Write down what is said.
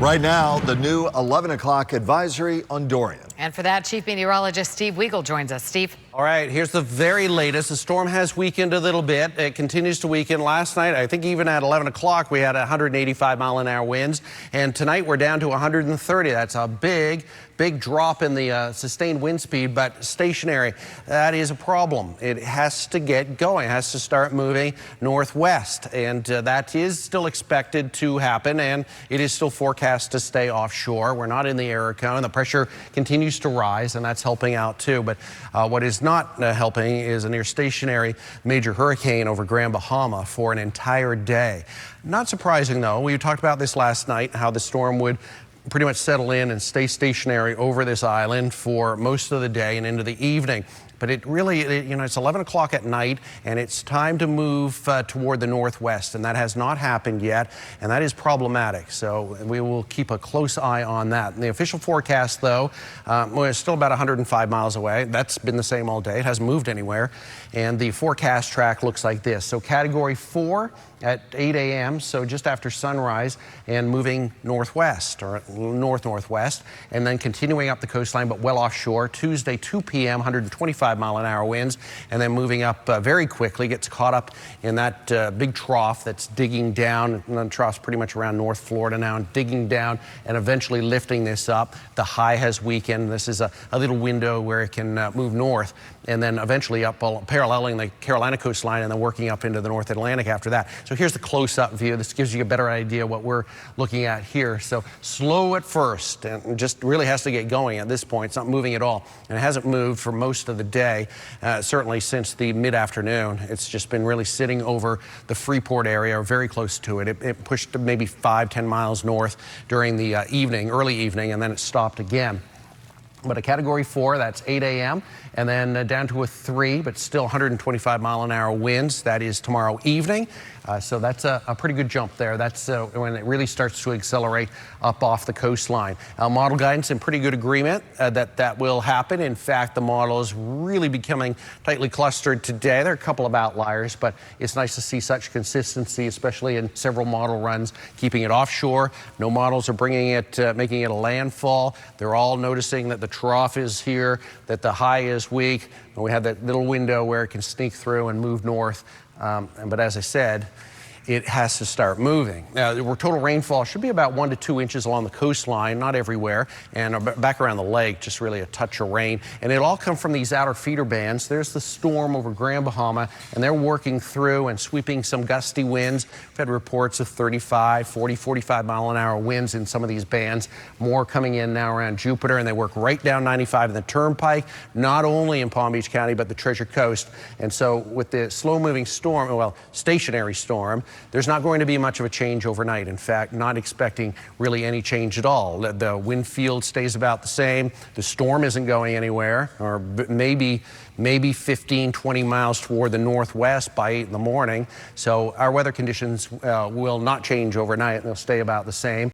Right now, the new 11 o'clock advisory on Dorian. And for that, Chief Meteorologist Steve Weigel joins us. Steve. All right, here's the very latest. The storm has weakened a little bit. It continues to weaken. Last night, I think even at 11 o'clock, we had 185-mile-an-hour winds. And tonight, we're down to 130. That's a big drop in the sustained wind speed, but stationary. That is a problem. It has to get going. It has to start moving northwest. And that is still expected to happen. And it is still forecast to stay offshore. We're not in the error cone. The pressure continues to rise, and that's helping out too. But what is not helping is a near stationary major hurricane over Grand Bahama for an entire day. Not surprising, though. We talked about this last night, how the storm would pretty much settle in and stay stationary over this island for most of the day and into the evening. But it really, it's 11 o'clock at night, and it's time to move toward the northwest, and that has not happened yet, and that is problematic. So we will keep a close eye on that. And the official forecast, though, it's still about 105 miles away. That's been the same all day. It hasn't moved anywhere. And the forecast track looks like this. So Category 4 at 8 a.m., so just after sunrise, and moving northwest or north-northwest, and then continuing up the coastline, but well offshore. Tuesday, 2 p.m., 125-mile-an-hour winds, and then moving up very quickly, gets caught up in that big trough that's digging down. And the trough's pretty much around North Florida now, and digging down and eventually lifting this up. The high has weakened. This is a little window where it can move north, and then eventually up paralleling the Carolina coastline, and then working up into the North Atlantic after that. So here's the close-up view. This gives you a better idea what we're looking at here. So slow at first, and just really has to get going at this point. It's not moving at all, and it hasn't moved for most of the day, certainly since the mid-afternoon. It's just been really sitting over the Freeport area, or very close to it. It pushed maybe 5-10 miles north during the early evening, and then it stopped again. But a Category 4, that's 8 a.m., and then down to a 3, but still 125-mile-an-hour winds. That is tomorrow evening. So that's a pretty good jump there. That's when it really starts to accelerate up off the coastline. Model guidance in pretty good agreement that will happen. In fact, the model is really becoming tightly clustered today. There are a couple of outliers, but it's nice to see such consistency, especially in several model runs, keeping it offshore. No models are bringing it, making it a landfall. They're all noticing that the trough is here, that the high is weak, and we have that little window where it can sneak through and move north. But as I said, it has to start moving. Now, the total rainfall should be about 1 to 2 inches along the coastline, not everywhere, and back around the lake, just really a touch of rain. And it'll all come from these outer feeder bands. There's the storm over Grand Bahama, and they're working through and sweeping some gusty winds. We've had reports of 35, 40, 45-mile-an-hour winds in some of these bands. More coming in now around Jupiter, and they work right down 95 in the Turnpike, not only in Palm Beach County, but the Treasure Coast. And so with the slow-moving storm, well, stationary storm, there's not going to be much of a change overnight. In fact, not expecting really any change at all. The wind field stays about the same. The storm isn't going anywhere, or maybe 15, 20 miles toward the northwest by 8 in the morning. So our weather conditions will not change overnight. They'll stay about the same.